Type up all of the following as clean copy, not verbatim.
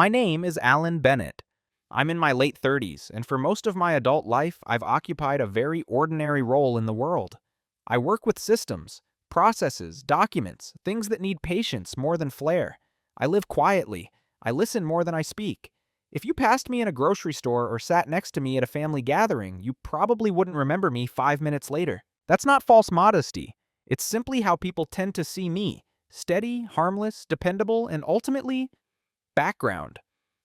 My name is Alan Bennett. I'm in my late 30s, and for most of my adult life, I've occupied a very ordinary role in the world. I work with systems, processes, documents, things that need patience more than flair. I live quietly. I listen more than I speak. If you passed me in a grocery store or sat next to me at a family gathering, you probably wouldn't remember me 5 minutes later. That's not false modesty. It's simply how people tend to see me: steady, harmless, dependable, and ultimately, background.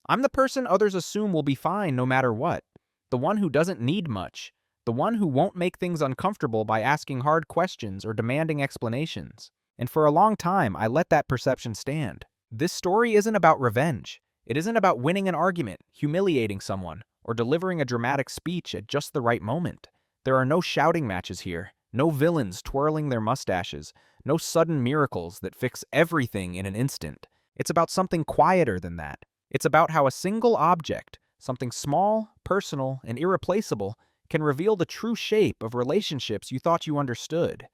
I'm the person others assume will be fine no matter what. The one who doesn't need much. The one who won't make things uncomfortable by asking hard questions or demanding explanations. And for a long time, I let that perception stand. This story isn't about revenge. It isn't about winning an argument, humiliating someone, or delivering a dramatic speech at just the right moment. There are no shouting matches here, no villains twirling their mustaches, no sudden miracles that fix everything in an instant. It's about something quieter than that. It's about how a single object, something small, personal, and irreplaceable, can reveal the true shape of relationships you thought you understood.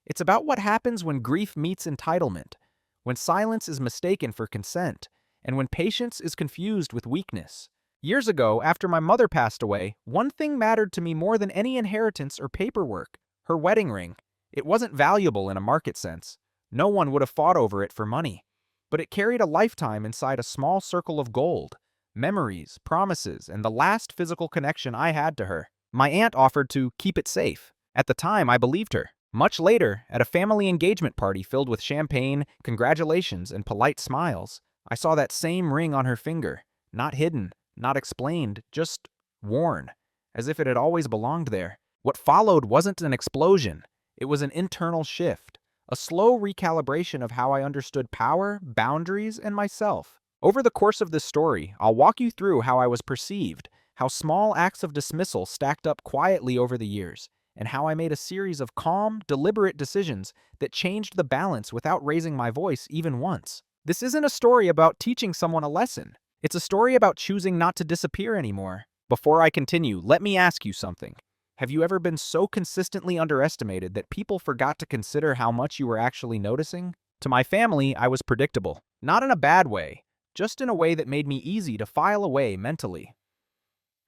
It's about what happens when grief meets entitlement, when silence is mistaken for consent, and when patience is confused with weakness. Years ago, after my mother passed away, one thing mattered to me more than any inheritance or paperwork: her wedding ring. It wasn't valuable in a market sense. No one would have fought over it for money. But it carried a lifetime inside a small circle of gold: memories, promises, and the last physical connection I had to her. My aunt offered to keep it safe. At the time, I believed her. Much later, at a family engagement party filled with champagne, congratulations, and polite smiles, I saw that same ring on her finger, not hidden, not explained, just worn, as if it had always belonged there. What followed wasn't an explosion. It was an internal shift. A slow recalibration of how I understood power, boundaries, and myself. Over the course of this story, I'll walk you through how I was perceived, how small acts of dismissal stacked up quietly over the years, and how I made a series of calm, deliberate decisions that changed the balance without raising my voice even once. This isn't a story about teaching someone a lesson. It's a story about choosing not to disappear anymore. Before I continue, let me ask you something. Have you ever been so consistently underestimated that people forgot to consider how much you were actually noticing? To my family, I was predictable. Not in a bad way, just in a way that made me easy to file away mentally.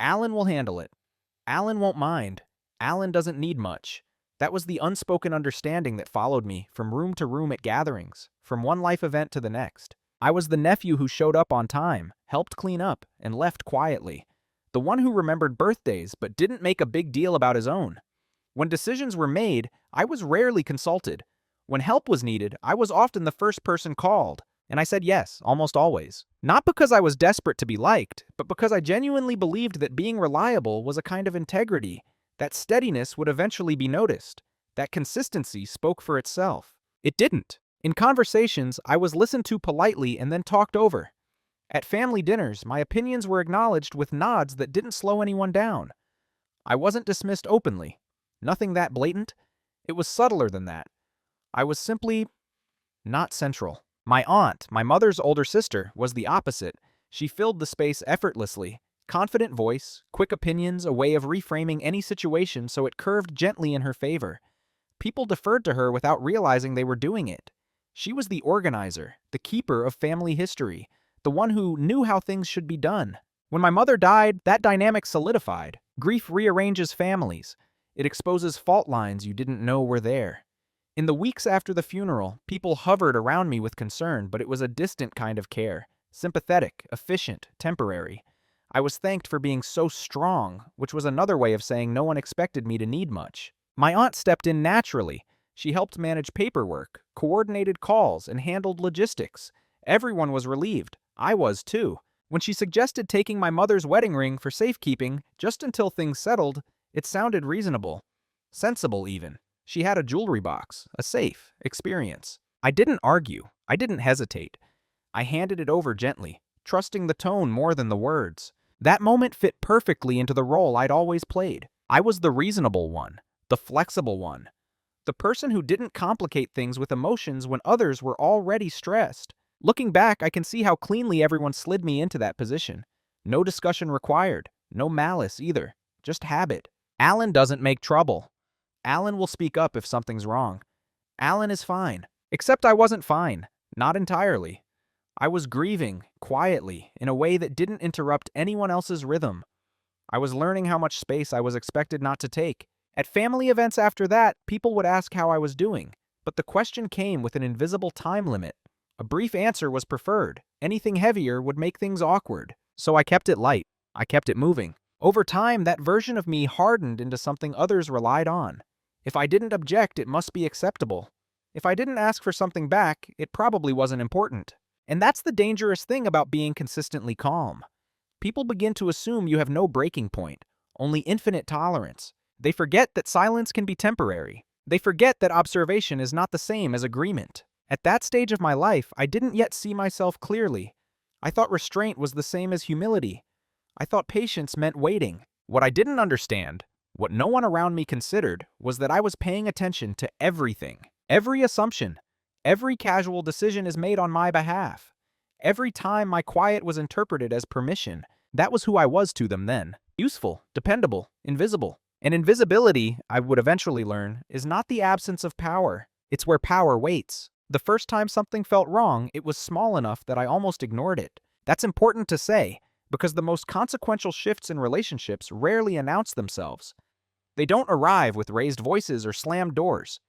Alan will handle it. Alan won't mind. Alan doesn't need much. That was the unspoken understanding that followed me from room to room at gatherings, from one life event to the next. I was the nephew who showed up on time, helped clean up, and left quietly. The one who remembered birthdays but didn't make a big deal about his own. When decisions were made, I was rarely consulted. When help was needed, I was often the first person called, and I said yes, almost always. Not because I was desperate to be liked, but because I genuinely believed that being reliable was a kind of integrity, that steadiness would eventually be noticed, that consistency spoke for itself. It didn't. In conversations, I was listened to politely and then talked over. At family dinners, my opinions were acknowledged with nods that didn't slow anyone down. I wasn't dismissed openly. Nothing that blatant. It was subtler than that. I was simply not central. My aunt, my mother's older sister, was the opposite. She filled the space effortlessly. Confident voice, quick opinions, a way of reframing any situation so it curved gently in her favor. People deferred to her without realizing they were doing it. She was the organizer, the keeper of family history, the one who knew how things should be done. When my mother died, that dynamic solidified. Grief rearranges families. It exposes fault lines you didn't know were there. In the weeks after the funeral, people hovered around me with concern, but it was a distant kind of care. Sympathetic, efficient, temporary. I was thanked for being so strong, which was another way of saying no one expected me to need much. My aunt stepped in naturally. She helped manage paperwork, coordinated calls, and handled logistics. Everyone was relieved. I was too. When she suggested taking my mother's wedding ring for safekeeping, just until things settled, it sounded reasonable. Sensible, even. She had a jewelry box, a safe, experience. I didn't argue. I didn't hesitate. I handed it over gently, trusting the tone more than the words. That moment fit perfectly into the role I'd always played. I was the reasonable one, the flexible one, the person who didn't complicate things with emotions when others were already stressed. Looking back, I can see how cleanly everyone slid me into that position. No discussion required, no malice either, just habit. Alan doesn't make trouble. Alan will speak up if something's wrong. Alan is fine. Except I wasn't fine. Not entirely. I was grieving, quietly, in a way that didn't interrupt anyone else's rhythm. I was learning how much space I was expected not to take. At family events after that, people would ask how I was doing, but the question came with an invisible time limit. A brief answer was preferred. Anything heavier would make things awkward. So I kept it light. I kept it moving. Over time, that version of me hardened into something others relied on. If I didn't object, it must be acceptable. If I didn't ask for something back, it probably wasn't important. And that's the dangerous thing about being consistently calm. People begin to assume you have no breaking point, only infinite tolerance. They forget that silence can be temporary. They forget that observation is not the same as agreement. At that stage of my life, I didn't yet see myself clearly. I thought restraint was the same as humility. I thought patience meant waiting. What I didn't understand, what no one around me considered, was that I was paying attention to everything. Every assumption, every casual decision is made on my behalf. Every time my quiet was interpreted as permission, that was who I was to them then. Useful, dependable, invisible. And invisibility, I would eventually learn, is not the absence of power. It's where power waits. The first time something felt wrong, it was small enough that I almost ignored it. That's important to say, because the most consequential shifts in relationships rarely announce themselves. They don't arrive with raised voices or slammed doors.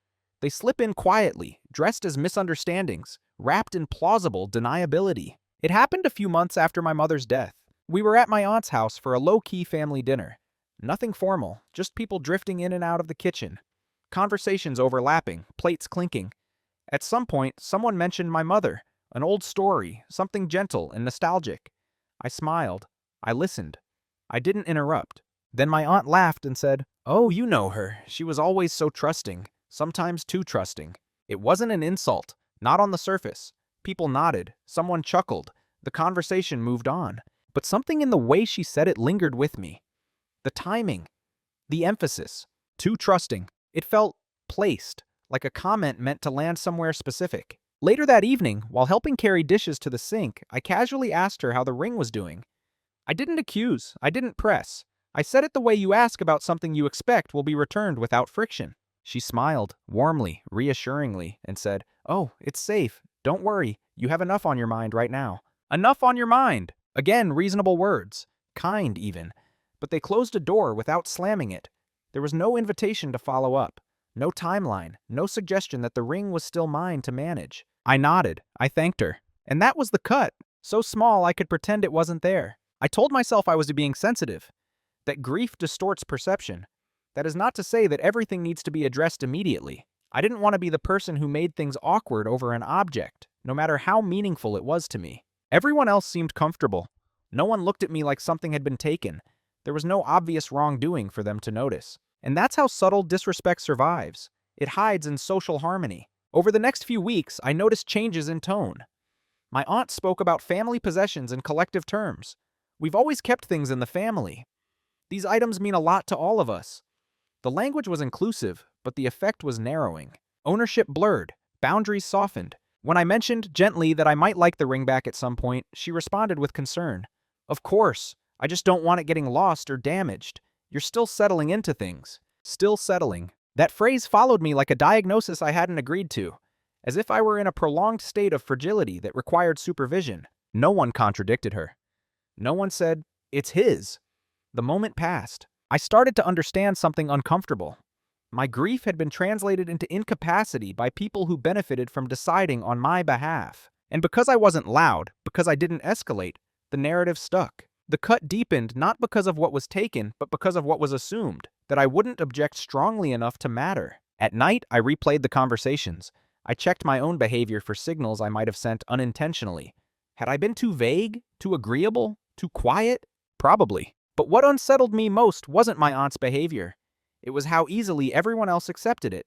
They slip in quietly, dressed as misunderstandings, wrapped in plausible deniability. It happened a few months after my mother's death. We were at my aunt's house for a low-key family dinner. Nothing formal, just people drifting in and out of the kitchen. Conversations overlapping, plates clinking. At some point, someone mentioned my mother, an old story, something gentle and nostalgic. I smiled. I listened. I didn't interrupt. Then my aunt laughed and said, "Oh, you know her. She was always so trusting, sometimes too trusting." It wasn't an insult, not on the surface. People nodded. Someone chuckled. The conversation moved on. But something in the way she said it lingered with me. The timing. The emphasis. Too trusting. It felt placed, like a comment meant to land somewhere specific. Later that evening, while helping carry dishes to the sink, I casually asked her how the ring was doing. I didn't accuse. I didn't press. I said it the way you ask about something you expect will be returned without friction. She smiled, warmly, reassuringly, and said, "Oh, it's safe. Don't worry. You have enough on your mind right now." Enough on your mind! Again, reasonable words. Kind, even. But they closed a door without slamming it. There was no invitation to follow up. No timeline. No suggestion that the ring was still mine to manage. I nodded. I thanked her. And that was the cut. So small I could pretend it wasn't there. I told myself I was being sensitive. That grief distorts perception. That is not to say that everything needs to be addressed immediately. I didn't want to be the person who made things awkward over an object, no matter how meaningful it was to me. Everyone else seemed comfortable. No one looked at me like something had been taken. There was no obvious wrongdoing for them to notice. And that's how subtle disrespect survives. It hides in social harmony. Over the next few weeks, I noticed changes in tone. My aunt spoke about family possessions in collective terms. We've always kept things in the family. These items mean a lot to all of us. The language was inclusive, but the effect was narrowing. Ownership blurred, boundaries softened. When I mentioned gently that I might like the ring back at some point, she responded with concern. "Of course, I just don't want it getting lost or damaged. You're still settling into things." Still settling. That phrase followed me like a diagnosis I hadn't agreed to, as if I were in a prolonged state of fragility that required supervision. No one contradicted her. No one said, "It's his." The moment passed. I started to understand something uncomfortable. My grief had been translated into incapacity by people who benefited from deciding on my behalf. And because I wasn't loud, because I didn't escalate, the narrative stuck. The cut deepened not because of what was taken, but because of what was assumed, that I wouldn't object strongly enough to matter. At night, I replayed the conversations. I checked my own behavior for signals I might have sent unintentionally. Had I been too vague, too agreeable, too quiet? Probably. But what unsettled me most wasn't my aunt's behavior. It was how easily everyone else accepted it.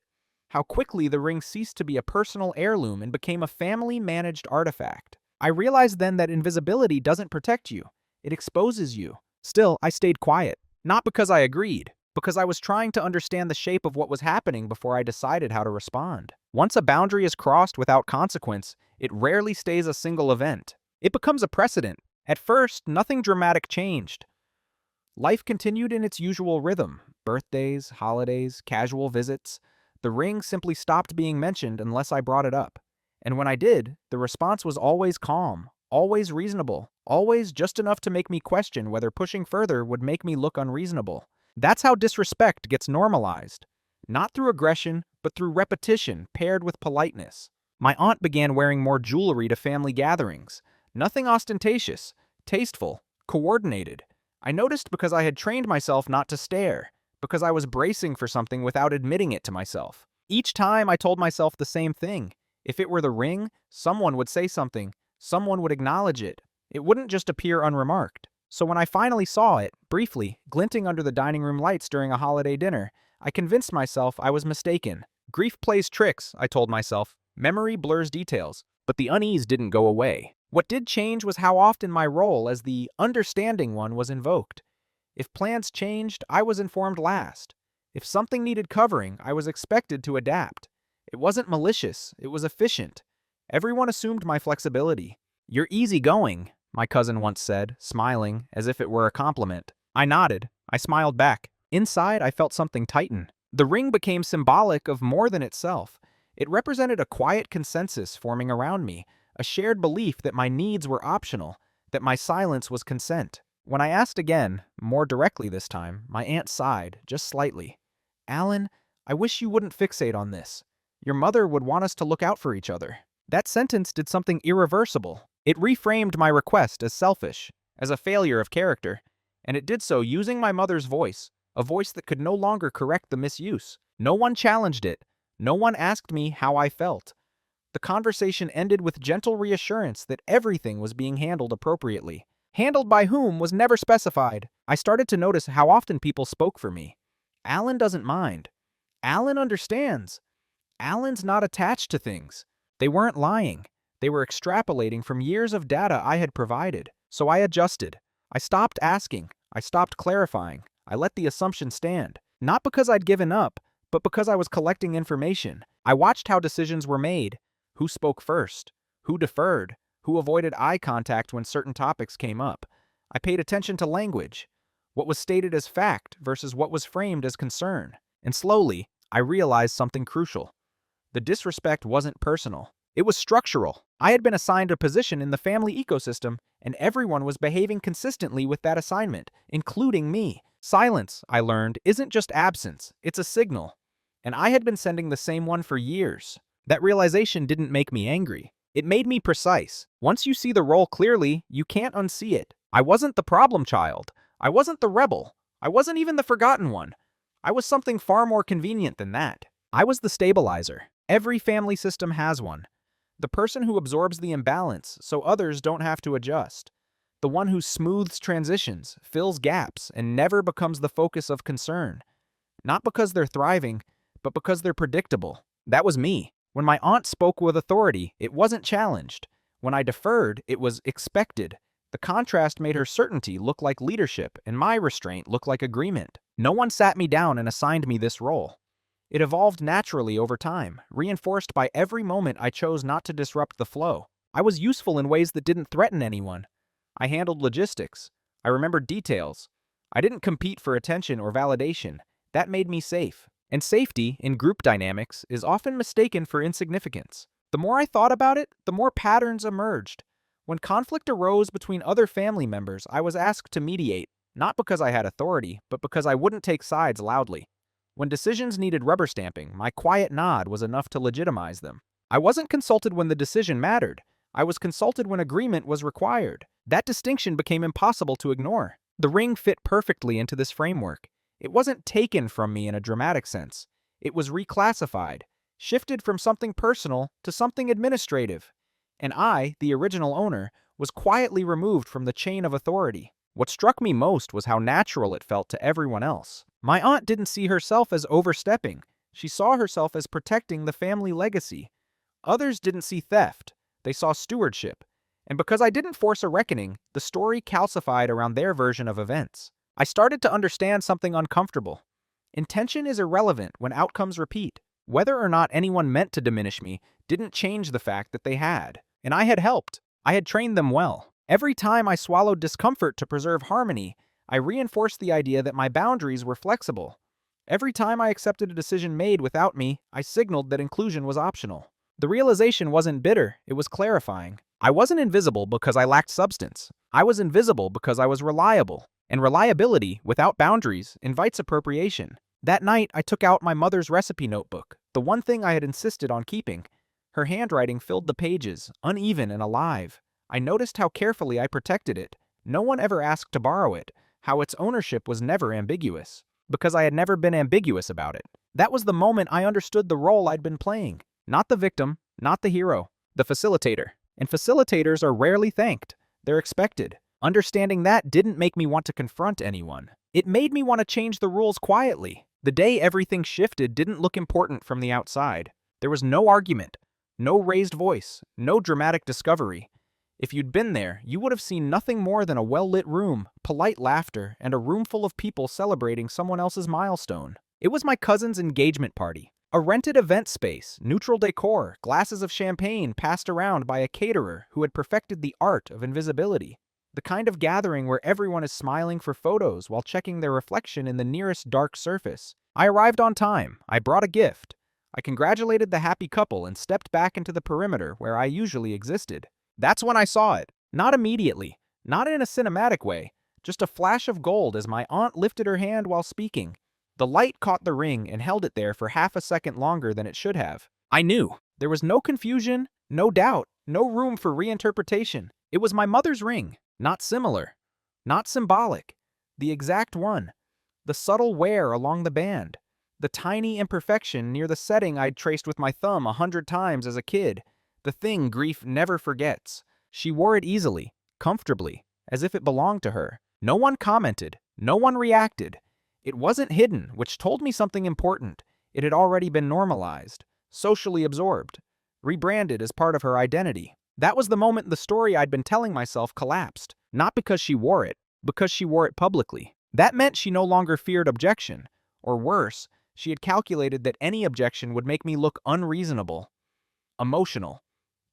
How quickly the ring ceased to be a personal heirloom and became a family-managed artifact. I realized then that invisibility doesn't protect you. It exposes you. Still, I stayed quiet. Not because I agreed, because I was trying to understand the shape of what was happening before I decided how to respond. Once a boundary is crossed without consequence, it rarely stays a single event. It becomes a precedent. At first, nothing dramatic changed. Life continued in its usual rhythm. Birthdays, holidays, casual visits. The ring simply stopped being mentioned unless I brought it up. And when I did, the response was always calm, always reasonable, always just enough to make me question whether pushing further would make me look unreasonable. That's how disrespect gets normalized. Not through aggression, but through repetition paired with politeness. My aunt began wearing more jewelry to family gatherings. Nothing ostentatious, tasteful, coordinated. I noticed because I had trained myself not to stare, because I was bracing for something without admitting it to myself. Each time I told myself the same thing. If it were the ring, someone would say something, someone would acknowledge it. It wouldn't just appear unremarked. So when I finally saw it, briefly, glinting under the dining room lights during a holiday dinner, I convinced myself I was mistaken. Grief plays tricks, I told myself. Memory blurs details. But the unease didn't go away. What did change was how often my role as the understanding one was invoked. If plans changed, I was informed last. If something needed covering, I was expected to adapt. It wasn't malicious, it was efficient. Everyone assumed my flexibility. "You're easygoing," my cousin once said, smiling, as if it were a compliment. I nodded. I smiled back. Inside, I felt something tighten. The ring became symbolic of more than itself. It represented a quiet consensus forming around me, a shared belief that my needs were optional, that my silence was consent. When I asked again, more directly this time, my aunt sighed, just slightly. "Alan, I wish you wouldn't fixate on this. Your mother would want us to look out for each other." That sentence did something irreversible. It reframed my request as selfish, as a failure of character, and it did so using my mother's voice, a voice that could no longer correct the misuse. No one challenged it. No one asked me how I felt. The conversation ended with gentle reassurance that everything was being handled appropriately. Handled by whom was never specified. I started to notice how often people spoke for me. "Alan doesn't mind. Alan understands. Alan's not attached to things." They weren't lying. They were extrapolating from years of data I had provided. So I adjusted. I stopped asking. I stopped clarifying. I let the assumption stand. Not because I'd given up, but because I was collecting information. I watched how decisions were made. Who spoke first? Who deferred? Who avoided eye contact when certain topics came up? I paid attention to language. What was stated as fact versus what was framed as concern. And slowly, I realized something crucial. The disrespect wasn't personal. It was structural. I had been assigned a position in the family ecosystem, and everyone was behaving consistently with that assignment, including me. Silence, I learned, isn't just absence, it's a signal. And I had been sending the same one for years. That realization didn't make me angry. It made me precise. Once you see the role clearly, you can't unsee it. I wasn't the problem child. I wasn't the rebel. I wasn't even the forgotten one. I was something far more convenient than that. I was the stabilizer. Every family system has one. The person who absorbs the imbalance so others don't have to adjust. The one who smooths transitions, fills gaps, and never becomes the focus of concern. Not because they're thriving, but because they're predictable. That was me. When my aunt spoke with authority, it wasn't challenged. When I deferred, it was expected. The contrast made her certainty look like leadership, and my restraint look like agreement. No one sat me down and assigned me this role. It evolved naturally over time, reinforced by every moment I chose not to disrupt the flow. I was useful in ways that didn't threaten anyone. I handled logistics. I remembered details. I didn't compete for attention or validation. That made me safe. And safety, in group dynamics, is often mistaken for insignificance. The more I thought about it, the more patterns emerged. When conflict arose between other family members, I was asked to mediate, not because I had authority, but because I wouldn't take sides loudly. When decisions needed rubber stamping, my quiet nod was enough to legitimize them. I wasn't consulted when the decision mattered. I was consulted when agreement was required. That distinction became impossible to ignore. The ring fit perfectly into this framework. It wasn't taken from me in a dramatic sense. It was reclassified, shifted from something personal to something administrative. And I, the original owner, was quietly removed from the chain of authority. What struck me most was how natural it felt to everyone else. My aunt didn't see herself as overstepping. She saw herself as protecting the family legacy. Others didn't see theft. They saw stewardship. And because I didn't force a reckoning, the story calcified around their version of events. I started to understand something uncomfortable. Intention is irrelevant when outcomes repeat. Whether or not anyone meant to diminish me didn't change the fact that they had. And I had helped. I had trained them well. Every time I swallowed discomfort to preserve harmony, I reinforced the idea that my boundaries were flexible. Every time I accepted a decision made without me, I signaled that inclusion was optional. The realization wasn't bitter, it was clarifying. I wasn't invisible because I lacked substance. I was invisible because I was reliable. And reliability, without boundaries, invites appropriation. That night, I took out my mother's recipe notebook, the one thing I had insisted on keeping. Her handwriting filled the pages, uneven and alive. I noticed how carefully I protected it. No one ever asked to borrow it, how its ownership was never ambiguous. Because I had never been ambiguous about it. That was the moment I understood the role I'd been playing. Not the victim, not the hero, the facilitator. And facilitators are rarely thanked. They're expected. Understanding that didn't make me want to confront anyone. It made me want to change the rules quietly. The day everything shifted didn't look important from the outside. There was no argument, no raised voice, no dramatic discovery. If you'd been there, you would have seen nothing more than a well-lit room, polite laughter, and a room full of people celebrating someone else's milestone. It was my cousin's engagement party. A rented event space, neutral decor, glasses of champagne passed around by a caterer who had perfected the art of invisibility. The kind of gathering where everyone is smiling for photos while checking their reflection in the nearest dark surface. I arrived on time. I brought a gift. I congratulated the happy couple and stepped back into the perimeter where I usually existed. That's when I saw it. Not immediately. Not in a cinematic way. Just a flash of gold as my aunt lifted her hand while speaking. The light caught the ring and held it there for half a second longer than it should have. I knew. There was no confusion, no doubt, no room for reinterpretation. It was my mother's ring. Not similar. Not symbolic. The exact one. The subtle wear along the band. The tiny imperfection near the setting I'd traced with my thumb 100 times as a kid. The thing grief never forgets. She wore it easily, comfortably, as if it belonged to her. No one commented. No one reacted. It wasn't hidden, which told me something important. It had already been normalized, socially absorbed, rebranded as part of her identity. That was the moment the story I'd been telling myself collapsed. Not because she wore it, because she wore it publicly. That meant she no longer feared objection. Or worse, she had calculated that any objection would make me look unreasonable, emotional,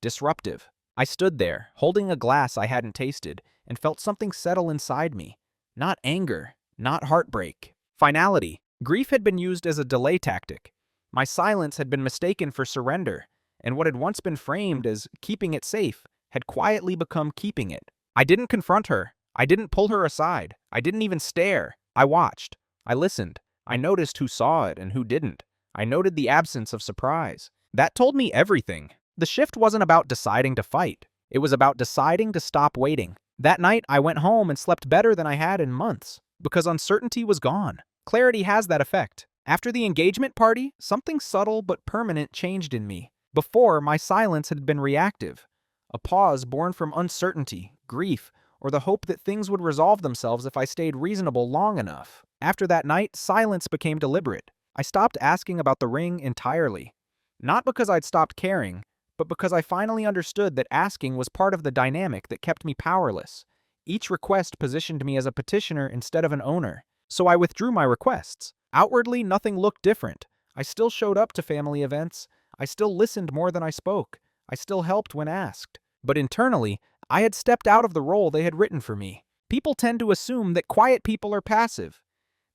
disruptive. I stood there, holding a glass I hadn't tasted, and felt something settle inside me. Not anger, not heartbreak. Finality. Grief had been used as a delay tactic. My silence had been mistaken for surrender, and what had once been framed as keeping it safe had quietly become keeping it. I didn't confront her. I didn't pull her aside. I didn't even stare. I watched. I listened. I noticed who saw it and who didn't. I noted the absence of surprise. That told me everything. The shift wasn't about deciding to fight. It was about deciding to stop waiting. That night, I went home and slept better than I had in months, because uncertainty was gone. Clarity has that effect. After the engagement party, something subtle but permanent changed in me. Before, my silence had been reactive. A pause born from uncertainty, grief, or the hope that things would resolve themselves if I stayed reasonable long enough. After that night, silence became deliberate. I stopped asking about the ring entirely. Not because I'd stopped caring, but because I finally understood that asking was part of the dynamic that kept me powerless. Each request positioned me as a petitioner instead of an owner. So I withdrew my requests. Outwardly, nothing looked different. I still showed up to family events. I still listened more than I spoke. I still helped when asked. But internally, I had stepped out of the role they had written for me. People tend to assume that quiet people are passive,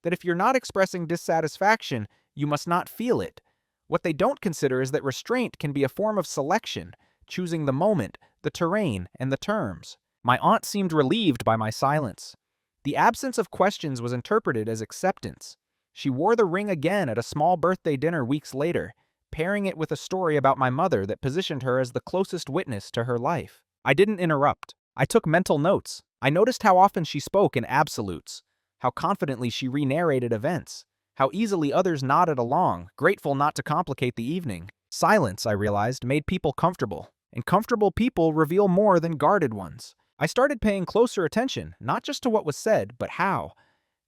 that if you're not expressing dissatisfaction, you must not feel it. What they don't consider is that restraint can be a form of selection, choosing the moment, the terrain, and the terms. My aunt seemed relieved by my silence. The absence of questions was interpreted as acceptance. She wore the ring again at a small birthday dinner weeks later, pairing it with a story about my mother that positioned her as the closest witness to her life. I didn't interrupt. I took mental notes. I noticed how often she spoke in absolutes, how confidently she re-narrated events, how easily others nodded along, grateful not to complicate the evening. Silence, I realized, made people comfortable, and comfortable people reveal more than guarded ones. I started paying closer attention, not just to what was said, but how.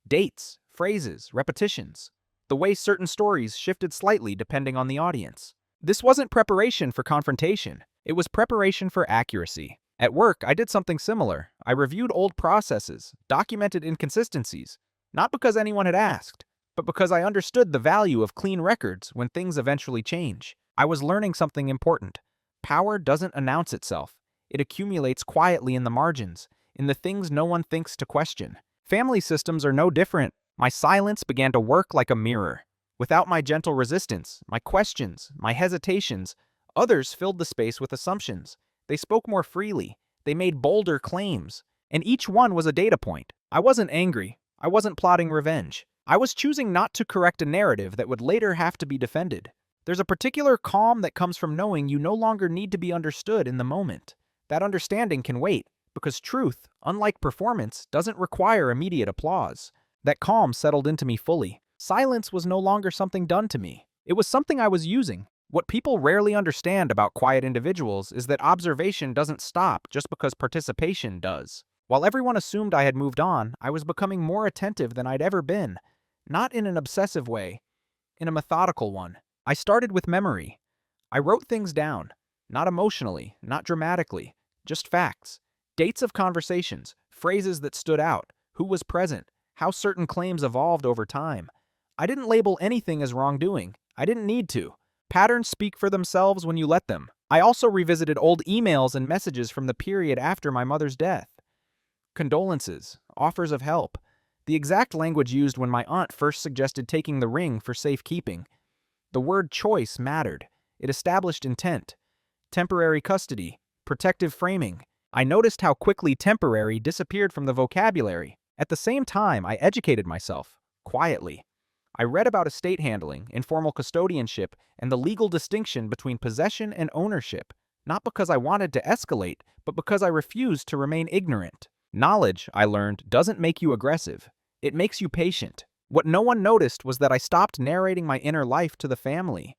Dates, phrases, repetitions. The way certain stories shifted slightly depending on the audience. This wasn't preparation for confrontation. It was preparation for accuracy. At work, I did something similar. I reviewed old processes, documented inconsistencies, not because anyone had asked, but because I understood the value of clean records when things eventually change. I was learning something important. Power doesn't announce itself. It accumulates quietly in the margins, in the things no one thinks to question. Family systems are no different. My silence began to work like a mirror. Without my gentle resistance, my questions, my hesitations, Others filled the space with assumptions. They spoke more freely. They made bolder claims. And each one was a data point. I wasn't angry. I wasn't plotting revenge. I was choosing not to correct a narrative that would later have to be defended. There's a particular calm that comes from knowing you no longer need to be understood in the moment. That understanding can wait, because truth, unlike performance, doesn't require immediate applause. That calm settled into me fully. Silence was no longer something done to me. It was something I was using. What people rarely understand about quiet individuals is that observation doesn't stop just because participation does. While everyone assumed I had moved on, I was becoming more attentive than I'd ever been. Not in an obsessive way, in a methodical one. I started with memory. I wrote things down. Not emotionally, not dramatically, just facts. Dates of conversations, phrases that stood out, who was present, how certain claims evolved over time. I didn't label anything as wrongdoing. I didn't need to. Patterns speak for themselves when you let them. I also revisited old emails and messages from the period after my mother's death. Condolences, offers of help, the exact language used when my aunt first suggested taking the ring for safekeeping. The word choice mattered. It established intent. Temporary custody, protective framing. I noticed how quickly temporary disappeared from the vocabulary. At the same time, I educated myself, quietly. I read about estate handling, informal custodianship, and the legal distinction between possession and ownership, not because I wanted to escalate, but because I refused to remain ignorant. Knowledge, I learned, doesn't make you aggressive. It makes you patient. What no one noticed was that I stopped narrating my inner life to the family.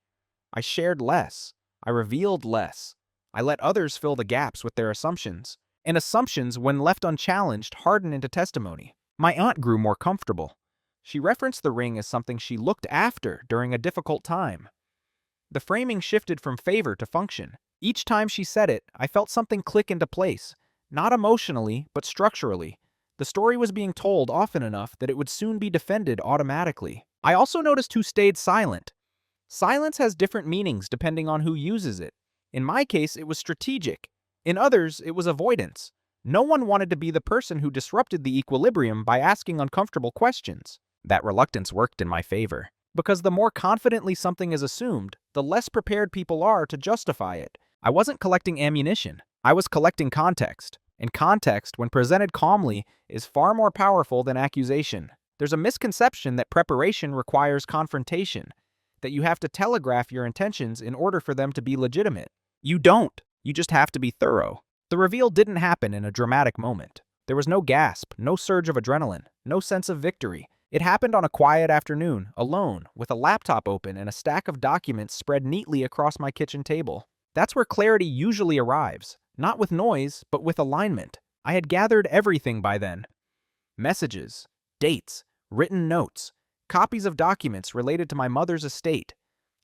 I shared less. I revealed less. I let others fill the gaps with their assumptions. And assumptions, when left unchallenged, harden into testimony. My aunt grew more comfortable. She referenced the ring as something she looked after during a difficult time. The framing shifted from favor to function. Each time she said it, I felt something click into place. Not emotionally, but structurally. The story was being told often enough that it would soon be defended automatically. I also noticed who stayed silent. Silence has different meanings depending on who uses it. In my case, it was strategic. In others, it was avoidance. No one wanted to be the person who disrupted the equilibrium by asking uncomfortable questions. That reluctance worked in my favor. Because the more confidently something is assumed, the less prepared people are to justify it. I wasn't collecting ammunition. I was collecting context. And context, when presented calmly, is far more powerful than accusation. There's a misconception that preparation requires confrontation, that you have to telegraph your intentions in order for them to be legitimate. You don't. You just have to be thorough. The reveal didn't happen in a dramatic moment. There was no gasp, no surge of adrenaline, no sense of victory. It happened on a quiet afternoon, alone, with a laptop open and a stack of documents spread neatly across my kitchen table. That's where clarity usually arrives. Not with noise, but with alignment. I had gathered everything by then. Messages, dates, written notes, copies of documents related to my mother's estate.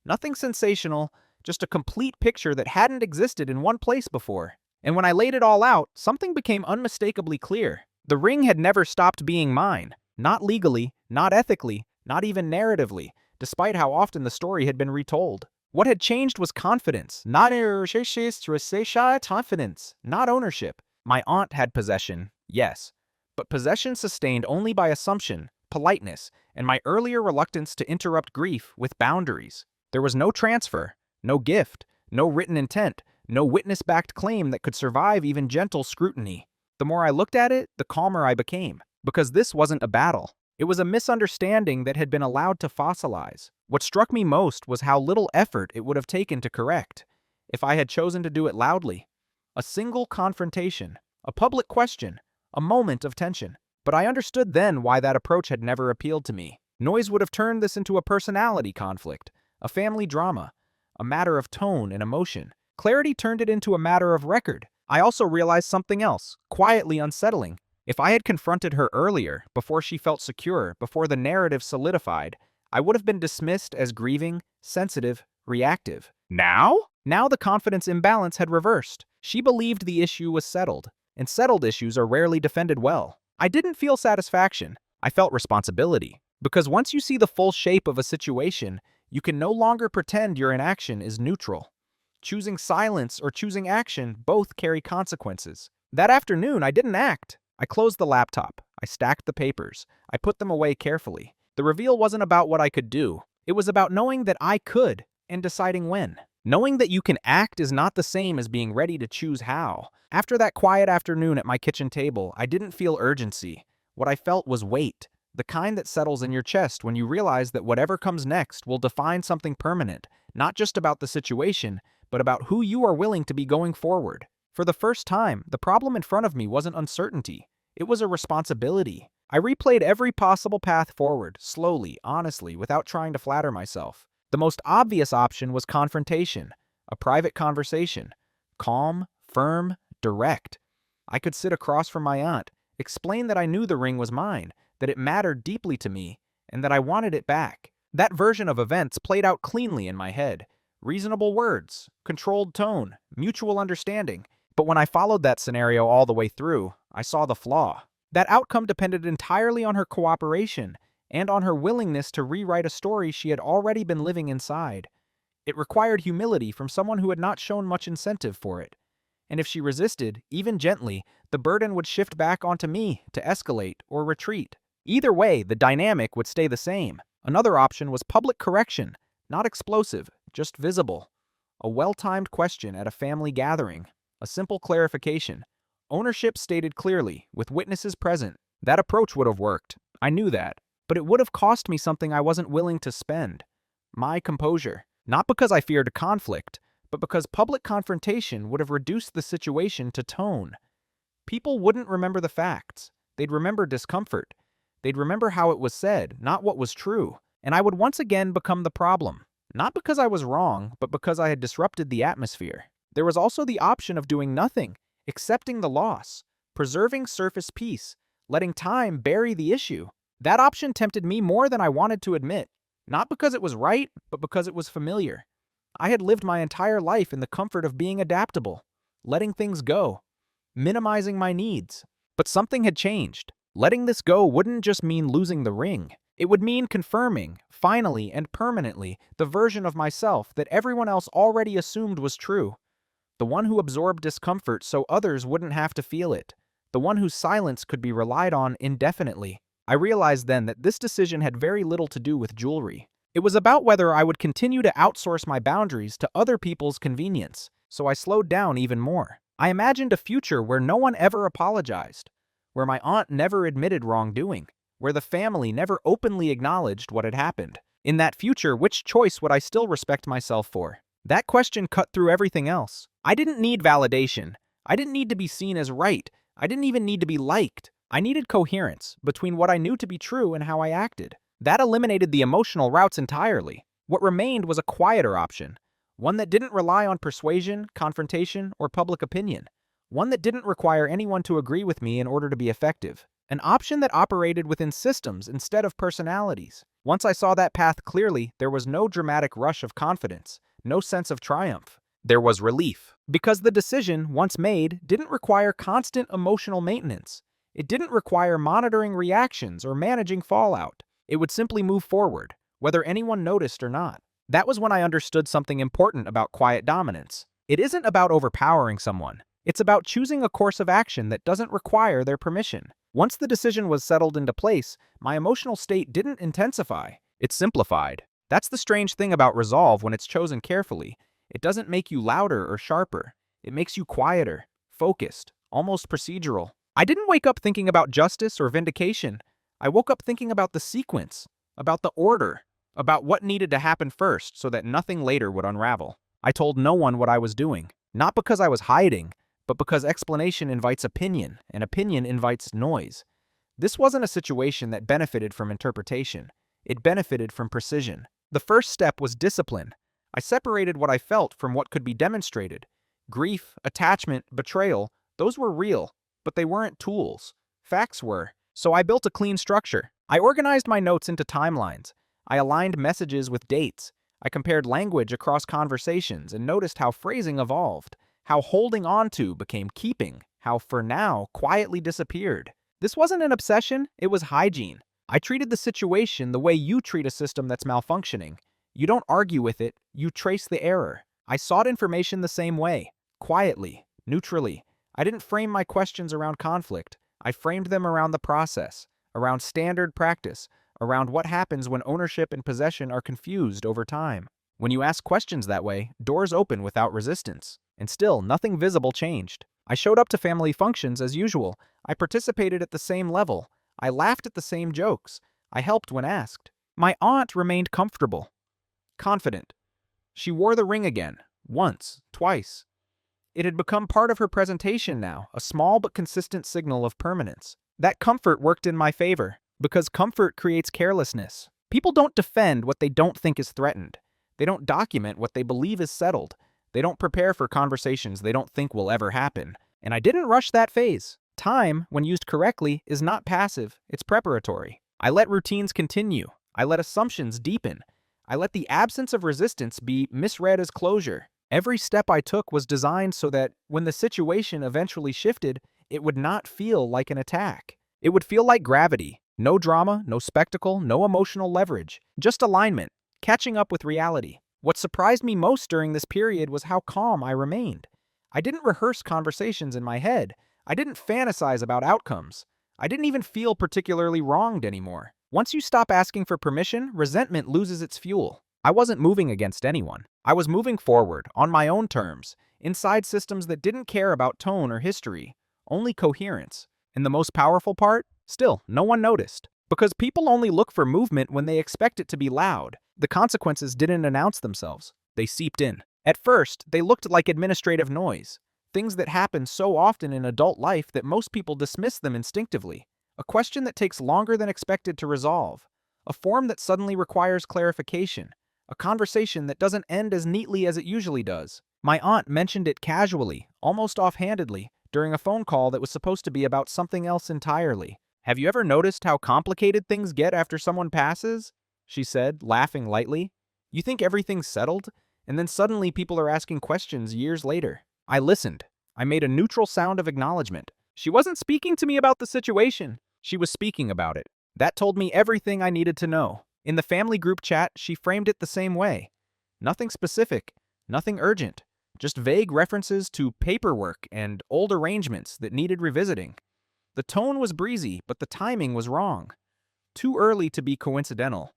Nothing sensational, just a complete picture that hadn't existed in one place before. And when I laid it all out, something became unmistakably clear. The ring had never stopped being mine. Not legally, not ethically, not even narratively, despite how often the story had been retold. What had changed was confidence, not confidence, not ownership. My aunt had possession, yes, but possession sustained only by assumption, politeness, and my earlier reluctance to interrupt grief with boundaries. There was no transfer, no gift, no written intent, no witness-backed claim that could survive even gentle scrutiny. The more I looked at it, the calmer I became, because this wasn't a battle. It was a misunderstanding that had been allowed to fossilize. What struck me most was how little effort it would have taken to correct, if I had chosen to do it loudly. A single confrontation, a public question, a moment of tension. But I understood then why that approach had never appealed to me. Noise would have turned this into a personality conflict, a family drama, a matter of tone and emotion. Clarity turned it into a matter of record. I also realized something else, quietly unsettling. If I had confronted her earlier, before she felt secure, before the narrative solidified, I would have been dismissed as grieving, sensitive, reactive. Now the confidence imbalance had reversed. She believed the issue was settled, and settled issues are rarely defended well. I didn't feel satisfaction. I felt responsibility. Because once you see the full shape of a situation, you can no longer pretend your inaction is neutral. Choosing silence or choosing action both carry consequences. That afternoon, I didn't act. I closed the laptop. I stacked the papers. I put them away carefully. The reveal wasn't about what I could do. It was about knowing that I could and deciding when. Knowing that you can act is not the same as being ready to choose how. After that quiet afternoon at my kitchen table, I didn't feel urgency. What I felt was weight, the kind that settles in your chest when you realize that whatever comes next will define something permanent, not just about the situation, but about who you are willing to be going forward. For the first time, the problem in front of me wasn't uncertainty. It was a responsibility. I replayed every possible path forward, slowly, honestly, without trying to flatter myself. The most obvious option was confrontation, a private conversation. Calm, firm, direct. I could sit across from my aunt, explain that I knew the ring was mine, that it mattered deeply to me, and that I wanted it back. That version of events played out cleanly in my head. Reasonable words, controlled tone, mutual understanding. But when I followed that scenario all the way through, I saw the flaw. That outcome depended entirely on her cooperation and on her willingness to rewrite a story she had already been living inside. It required humility from someone who had not shown much incentive for it. And if she resisted, even gently, the burden would shift back onto me to escalate or retreat. Either way, the dynamic would stay the same. Another option was public correction, not explosive, just visible. A well-timed question at a family gathering. A simple clarification. Ownership stated clearly, with witnesses present. That approach would have worked. I knew that. But it would have cost me something I wasn't willing to spend. My composure. Not because I feared conflict, but because public confrontation would have reduced the situation to tone. People wouldn't remember the facts. They'd remember discomfort. They'd remember how it was said, not what was true. And I would once again become the problem. Not because I was wrong, but because I had disrupted the atmosphere. There was also the option of doing nothing, accepting the loss, preserving surface peace, letting time bury the issue. That option tempted me more than I wanted to admit. Not because it was right, but because it was familiar. I had lived my entire life in the comfort of being adaptable, letting things go, minimizing my needs. But something had changed. Letting this go wouldn't just mean losing the ring. It would mean confirming, finally and permanently, the version of myself that everyone else already assumed was true. The one who absorbed discomfort so others wouldn't have to feel it. The one whose silence could be relied on indefinitely. I realized then that this decision had very little to do with jewelry. It was about whether I would continue to outsource my boundaries to other people's convenience, so I slowed down even more. I imagined a future where no one ever apologized, where my aunt never admitted wrongdoing, where the family never openly acknowledged what had happened. In that future, which choice would I still respect myself for? That question cut through everything else. I didn't need validation. I didn't need to be seen as right. I didn't even need to be liked. I needed coherence between what I knew to be true and how I acted. That eliminated the emotional routes entirely. What remained was a quieter option, one that didn't rely on persuasion, confrontation, or public opinion, one that didn't require anyone to agree with me in order to be effective, an option that operated within systems instead of personalities. Once I saw that path clearly, there was no dramatic rush of confidence, no sense of triumph. There was relief, because the decision, once made, didn't require constant emotional maintenance. It didn't require monitoring reactions or managing fallout. It would simply move forward, whether anyone noticed or not. That was when I understood something important about quiet dominance. It isn't about overpowering someone. It's about choosing a course of action that doesn't require their permission. Once the decision was settled into place, my emotional state didn't intensify. It simplified. That's the strange thing about resolve when it's chosen carefully. It doesn't make you louder or sharper. It makes you quieter, focused, almost procedural. I didn't wake up thinking about justice or vindication. I woke up thinking about the sequence, about the order, about what needed to happen first so that nothing later would unravel. I told no one what I was doing, not because I was hiding, but because explanation invites opinion, and opinion invites noise. This wasn't a situation that benefited from interpretation. It benefited from precision. The first step was discipline. I separated what I felt from what could be demonstrated. Grief, attachment, betrayal, those were real, but they weren't tools. Facts were. So I built a clean structure. I organized my notes into timelines. I aligned messages with dates. I compared language across conversations and noticed how phrasing evolved, how holding on to became keeping, how for now quietly disappeared. This wasn't an obsession, it was hygiene. I treated the situation the way you treat a system that's malfunctioning. You don't argue with it, you trace the error. I sought information the same way, quietly, neutrally. I didn't frame my questions around conflict. I framed them around the process, around standard practice, around what happens when ownership and possession are confused over time. When you ask questions that way, doors open without resistance. And still, nothing visible changed. I showed up to family functions as usual. I participated at the same level. I laughed at the same jokes. I helped when asked. My aunt remained comfortable, confident. She wore the ring again, once, twice. It had become part of her presentation now, a small but consistent signal of permanence. That comfort worked in my favor, because comfort creates carelessness. People don't defend what they don't think is threatened. They don't document what they believe is settled. They don't prepare for conversations they don't think will ever happen. And I didn't rush that phase. Time, when used correctly, is not passive, it's preparatory. I let routines continue. I let assumptions deepen. I let the absence of resistance be misread as closure. Every step I took was designed so that, when the situation eventually shifted, it would not feel like an attack. It would feel like gravity. No drama, no spectacle, no emotional leverage. Just alignment, catching up with reality. What surprised me most during this period was how calm I remained. I didn't rehearse conversations in my head. I didn't fantasize about outcomes. I didn't even feel particularly wronged anymore. Once you stop asking for permission, resentment loses its fuel. I wasn't moving against anyone. I was moving forward, on my own terms, inside systems that didn't care about tone or history, only coherence. And the most powerful part? Still, no one noticed. Because people only look for movement when they expect it to be loud. The consequences didn't announce themselves. They seeped in. At first, they looked like administrative noise. Things that happen so often in adult life that most people dismiss them instinctively. A question that takes longer than expected to resolve. A form that suddenly requires clarification. A conversation that doesn't end as neatly as it usually does. My aunt mentioned it casually, almost offhandedly, during a phone call that was supposed to be about something else entirely. Have you ever noticed how complicated things get after someone passes? She said, laughing lightly. You think everything's settled, and then suddenly people are asking questions years later. I listened. I made a neutral sound of acknowledgement. She wasn't speaking to me about the situation. She was speaking about it. That told me everything I needed to know. In the family group chat, she framed it the same way. Nothing specific, nothing urgent, just vague references to paperwork and old arrangements that needed revisiting. The tone was breezy, but the timing was wrong. Too early to be coincidental.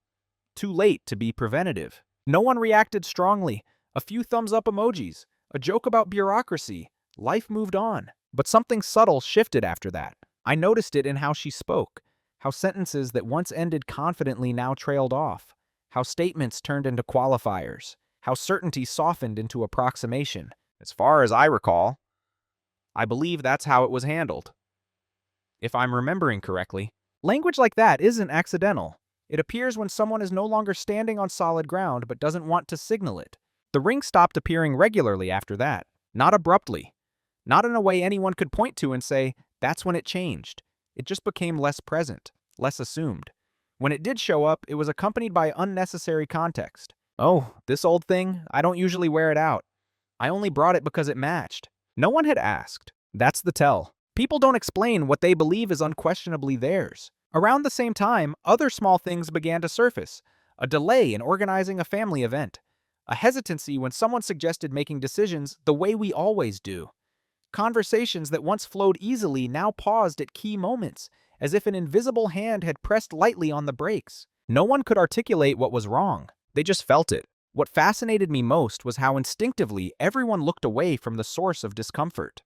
Too late to be preventative. No one reacted strongly. A few thumbs-up emojis. A joke about bureaucracy. Life moved on. But something subtle shifted after that. I noticed it in how she spoke. How sentences that once ended confidently now trailed off. How statements turned into qualifiers. How certainty softened into approximation. As far as I recall, I believe that's how it was handled. If I'm remembering correctly, language like that isn't accidental. It appears when someone is no longer standing on solid ground but doesn't want to signal it. The ring stopped appearing regularly after that. Not abruptly. Not in a way anyone could point to and say, that's when it changed. It just became less present, less assumed. When it did show up, it was accompanied by unnecessary context. Oh, this old thing? I don't usually wear it out. I only brought it because it matched. No one had asked. That's the tell. People don't explain what they believe is unquestionably theirs. Around the same time, other small things began to surface. A delay in organizing a family event. A hesitancy when someone suggested making decisions the way we always do. Conversations that once flowed easily now paused at key moments, as if an invisible hand had pressed lightly on the brakes. No one could articulate what was wrong. They just felt it. What fascinated me most was how instinctively everyone looked away from the source of discomfort.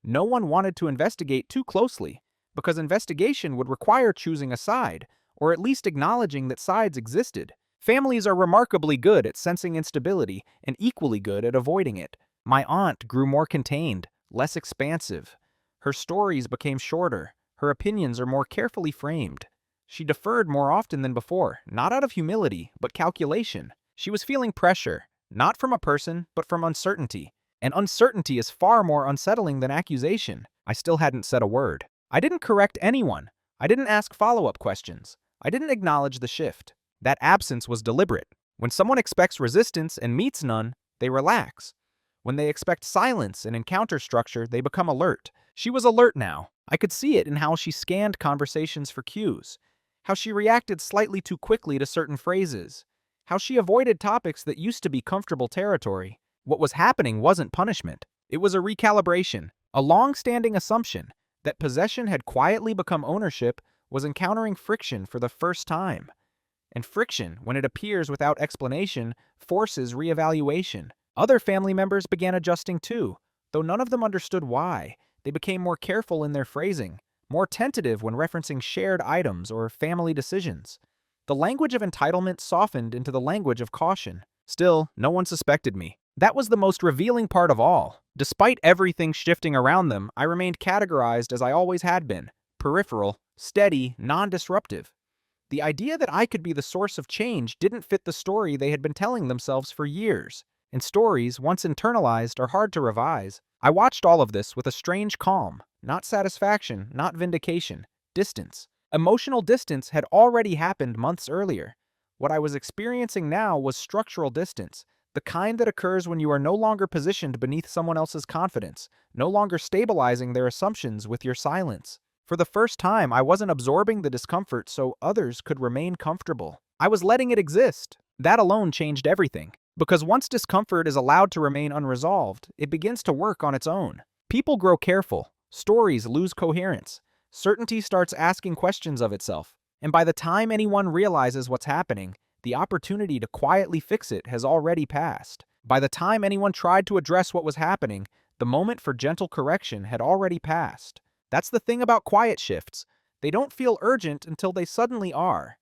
No one wanted to investigate too closely, because investigation would require choosing a side, or at least acknowledging that sides existed. Families are remarkably good at sensing instability and equally good at avoiding it. My aunt grew more contained, less expansive. Her stories became shorter. Her opinions are more carefully framed. She deferred more often than before, not out of humility, but calculation. She was feeling pressure, not from a person, but from uncertainty. And uncertainty is far more unsettling than accusation. I still hadn't said a word. I didn't correct anyone. I didn't ask follow-up questions. I didn't acknowledge the shift. That absence was deliberate. When someone expects resistance and meets none, they relax. When they expect silence and encounter structure, they become alert. She was alert now. I could see it in how she scanned conversations for cues. How she reacted slightly too quickly to certain phrases. How she avoided topics that used to be comfortable territory. What was happening wasn't punishment. It was a recalibration. A long-standing assumption that possession had quietly become ownership was encountering friction for the first time. and friction, when it appears without explanation, forces reevaluation. Other family members began adjusting too, though none of them understood why. They became more careful in their phrasing, more tentative when referencing shared items or family decisions. The language of entitlement softened into the language of caution. Still, no one suspected me. That was the most revealing part of all. Despite everything shifting around them, I remained categorized as I always had been: peripheral, steady, non-disruptive. The idea that I could be the source of change didn't fit the story they had been telling themselves for years. And stories, once internalized, are hard to revise. I watched all of this with a strange calm. Not satisfaction, not vindication. Distance. Emotional distance had already happened months earlier. What I was experiencing now was structural distance, the kind that occurs when you are no longer positioned beneath someone else's confidence, no longer stabilizing their assumptions with your silence. For the first time, I wasn't absorbing the discomfort so others could remain comfortable. I was letting it exist. That alone changed everything. Because once discomfort is allowed to remain unresolved, it begins to work on its own. People grow careful. Stories lose coherence. Certainty starts asking questions of itself. And by the time anyone realizes what's happening, the opportunity to quietly fix it has already passed. By the time anyone tried to address what was happening, the moment for gentle correction had already passed. That's the thing about quiet shifts. They don't feel urgent until they suddenly are.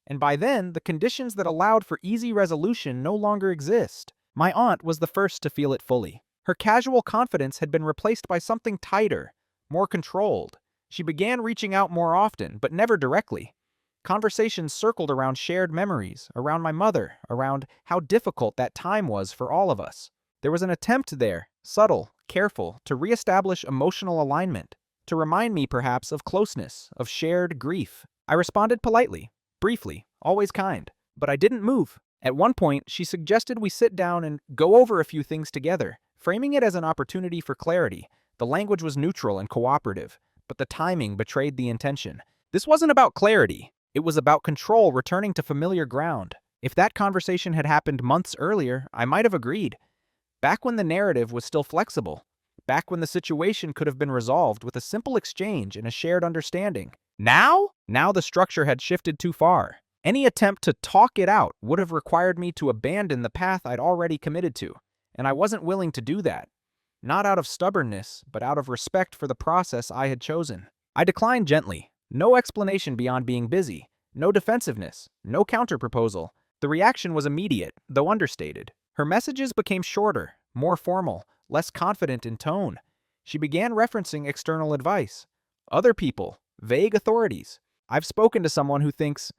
And by then, the conditions that allowed for easy resolution no longer exist. My aunt was the first to feel it fully. Her casual confidence had been replaced by something tighter, more controlled. She began reaching out more often, but never directly. Conversations circled around shared memories, around my mother, around how difficult that time was for all of us. There was an attempt there, subtle, careful, to reestablish emotional alignment, to remind me perhaps of closeness, of shared grief. I responded politely. Briefly, always kind, but I didn't move. At one point, she suggested we sit down and go over a few things together, framing it as an opportunity for clarity. The language was neutral and cooperative, but the timing betrayed the intention. This wasn't about clarity. It was about control returning to familiar ground. If that conversation had happened months earlier, I might have agreed. Back when the narrative was still flexible. Back when the situation could have been resolved with a simple exchange and a shared understanding. Now the structure had shifted too far. Any attempt to talk it out would have required me to abandon the path I'd already committed to, and I wasn't willing to do that. Not out of stubbornness, but out of respect for the process I had chosen. I declined gently. No explanation beyond being busy. No defensiveness. No counterproposal. The reaction was immediate, though understated. Her messages became shorter, more formal, less confident in tone. She began referencing external advice. Other people. Vague authorities. I've spoken to someone who thinks,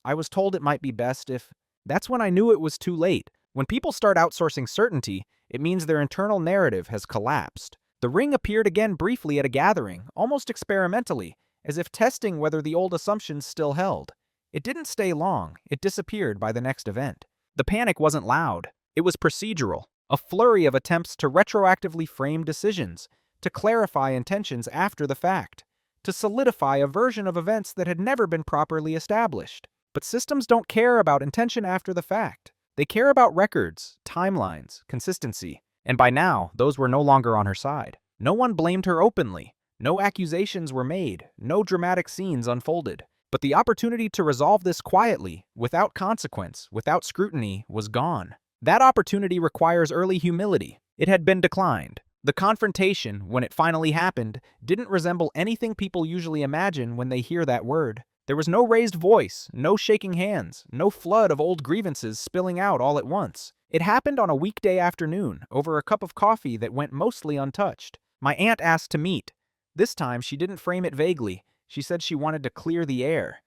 I was told it might be best if... That's when I knew it was too late. When people start outsourcing certainty, it means their internal narrative has collapsed. The ring appeared again briefly at a gathering, almost experimentally, as if testing whether the old assumptions still held. It didn't stay long. It disappeared by the next event. The panic wasn't loud. It was procedural. A flurry of attempts to retroactively frame decisions, to clarify intentions after the fact, to solidify a version of events that had never been properly established. But systems don't care about intention after the fact. They care about records, timelines, consistency. And by now, those were no longer on her side. No one blamed her openly. No accusations were made. No dramatic scenes unfolded. But the opportunity to resolve this quietly, without consequence, without scrutiny, was gone. That opportunity requires early humility. It had been declined. The confrontation, when it finally happened, didn't resemble anything people usually imagine when they hear that word. There was no raised voice, no shaking hands, no flood of old grievances spilling out all at once. It happened on a weekday afternoon, over a cup of coffee that went mostly untouched. My aunt asked to meet. This time, she didn't frame it vaguely. She said she wanted to clear the air.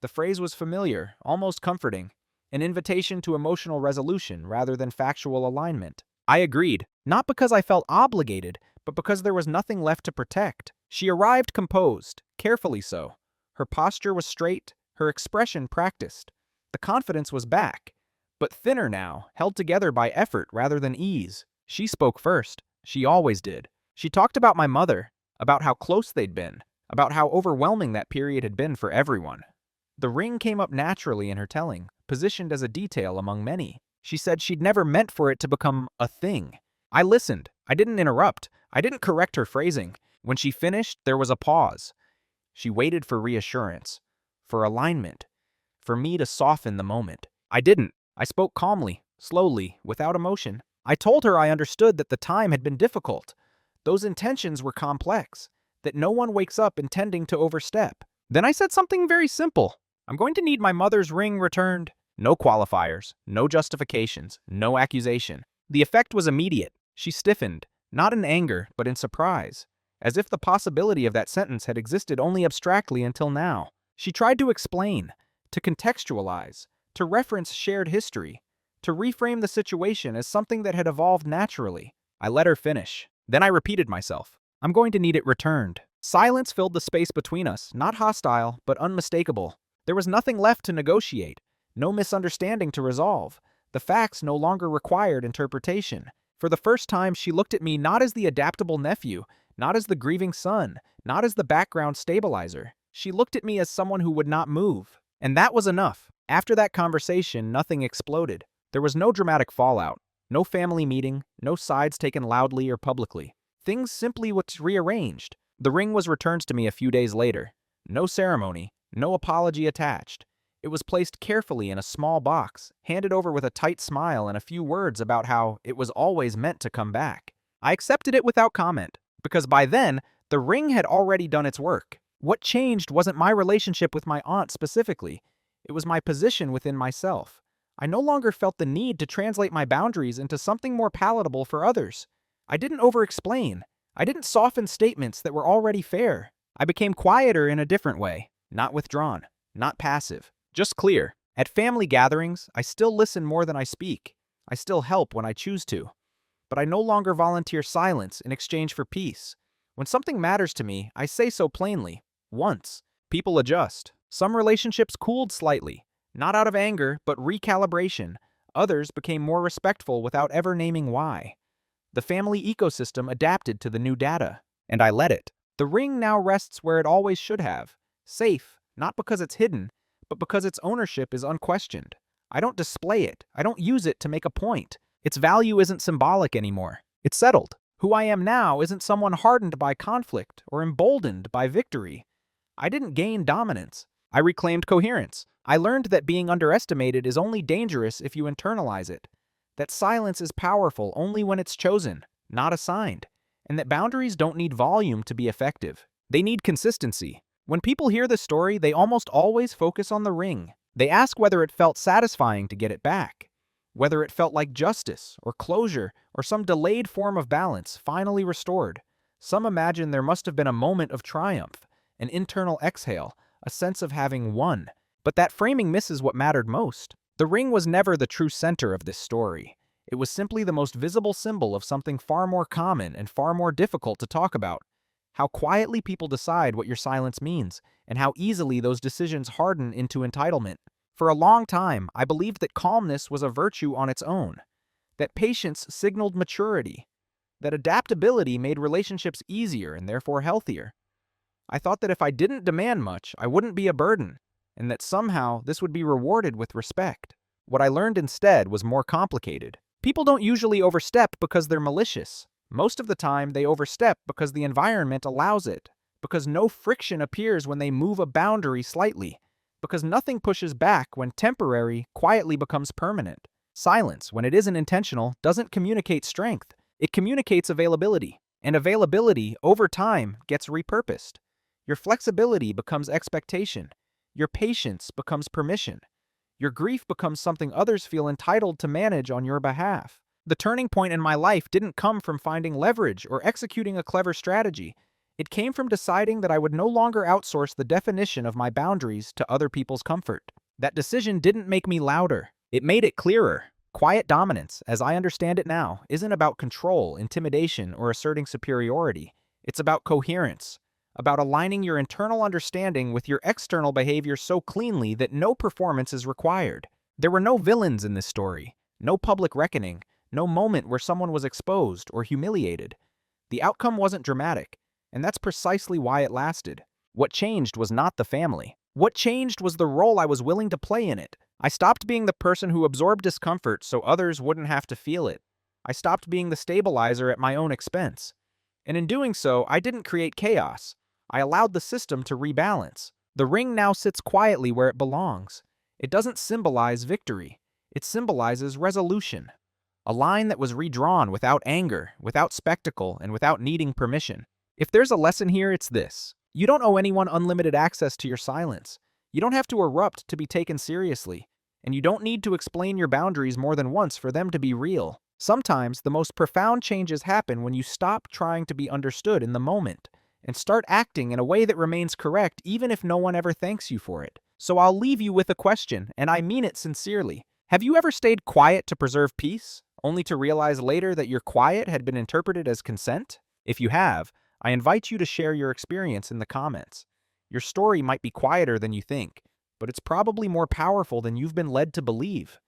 The phrase was familiar, almost comforting. An invitation to emotional resolution rather than factual alignment. I agreed, not because I felt obligated, but because there was nothing left to protect. She arrived composed, carefully so. Her posture was straight, her expression practiced. The confidence was back, but thinner now, held together by effort rather than ease. She spoke first. She always did. She talked about my mother, about how close they'd been, about how overwhelming that period had been for everyone. The ring came up naturally in her telling, positioned as a detail among many. She said she'd never meant for it to become a thing. I listened. I didn't interrupt. I didn't correct her phrasing. When she finished, there was a pause. She waited for reassurance, for alignment, for me to soften the moment. I didn't. I spoke calmly, slowly, without emotion. I told her I understood that the time had been difficult. Those intentions were complex, that no one wakes up intending to overstep. Then I said something very simple. I'm going to need my mother's ring returned. No qualifiers, no justifications, no accusation. The effect was immediate. She stiffened, not in anger, but in surprise, as if the possibility of that sentence had existed only abstractly until now. She tried to explain, to contextualize, to reference shared history, to reframe the situation as something that had evolved naturally. I let her finish. Then I repeated myself. I'm going to need it returned. Silence filled the space between us, not hostile, but unmistakable. There was nothing left to negotiate, no misunderstanding to resolve. The facts no longer required interpretation. For the first time, she looked at me not as the adaptable nephew, not as the grieving son, not as the background stabilizer. She looked at me as someone who would not move. And that was enough. After that conversation, nothing exploded. There was no dramatic fallout, no family meeting, no sides taken loudly or publicly. Things simply were rearranged. The ring was returned to me a few days later. No ceremony, no apology attached. It was placed carefully in a small box, handed over with a tight smile and a few words about how it was always meant to come back. I accepted it without comment, because by then, the ring had already done its work. What changed wasn't my relationship with my aunt specifically. It was my position within myself. I no longer felt the need to translate my boundaries into something more palatable for others. I didn't over-explain. I didn't soften statements that were already fair. I became quieter in a different way, not withdrawn, not passive, just clear. At family gatherings, I still listen more than I speak. I still help when I choose to. But I no longer volunteer silence in exchange for peace. When something matters to me, I say so plainly. Once. People adjust. Some relationships cooled slightly, not out of anger, but recalibration. Others became more respectful without ever naming why. The family ecosystem adapted to the new data, and I let it. The ring now rests where it always should have. Safe, not because it's hidden, but because its ownership is unquestioned. I don't display it. I don't use it to make a point. Its value isn't symbolic anymore. It's settled. Who I am now isn't someone hardened by conflict or emboldened by victory. I didn't gain dominance. I reclaimed coherence. I learned that being underestimated is only dangerous if you internalize it. That silence is powerful only when it's chosen, not assigned. And that boundaries don't need volume to be effective. They need consistency. When people hear the story, they almost always focus on the ring. They ask whether it felt satisfying to get it back, whether it felt like justice or closure or some delayed form of balance finally restored. Some imagine there must have been a moment of triumph, an internal exhale, a sense of having won. But that framing misses what mattered most. The ring was never the true center of this story. It was simply the most visible symbol of something far more common and far more difficult to talk about. How quietly people decide what your silence means, and how easily those decisions harden into entitlement. For a long time, I believed that calmness was a virtue on its own, that patience signaled maturity, that adaptability made relationships easier and therefore healthier. I thought that if I didn't demand much, I wouldn't be a burden, and that somehow this would be rewarded with respect. What I learned instead was more complicated. People don't usually overstep because they're malicious. Most of the time, they overstep because the environment allows it, because no friction appears when they move a boundary slightly, because nothing pushes back when temporary quietly becomes permanent. Silence, when it isn't intentional, doesn't communicate strength. It communicates availability, and availability, over time, gets repurposed. Your flexibility becomes expectation. Your patience becomes permission. Your grief becomes something others feel entitled to manage on your behalf. The turning point in my life didn't come from finding leverage or executing a clever strategy. It came from deciding that I would no longer outsource the definition of my boundaries to other people's comfort. That decision didn't make me louder. It made it clearer. Quiet dominance, as I understand it now, isn't about control, intimidation, or asserting superiority. It's about coherence, about aligning your internal understanding with your external behavior so cleanly that no performance is required. There were no villains in this story, no public reckoning, no moment where someone was exposed or humiliated. The outcome wasn't dramatic, and that's precisely why it lasted. What changed was not the family. What changed was the role I was willing to play in it. I stopped being the person who absorbed discomfort so others wouldn't have to feel it. I stopped being the stabilizer at my own expense. And in doing so, I didn't create chaos. I allowed the system to rebalance. The ring now sits quietly where it belongs, It doesn't symbolize victory. It symbolizes resolution. A line that was redrawn without anger, without spectacle, and without needing permission. If there's a lesson here, it's this. You don't owe anyone unlimited access to your silence. You don't have to erupt to be taken seriously. And you don't need to explain your boundaries more than once for them to be real. Sometimes the most profound changes happen when you stop trying to be understood in the moment and start acting in a way that remains correct even if no one ever thanks you for it. So I'll leave you with a question, and I mean it sincerely. Have you ever stayed quiet to preserve peace, only to realize later that your quiet had been interpreted as consent? If you have, I invite you to share your experience in the comments. Your story might be quieter than you think, but it's probably more powerful than you've been led to believe.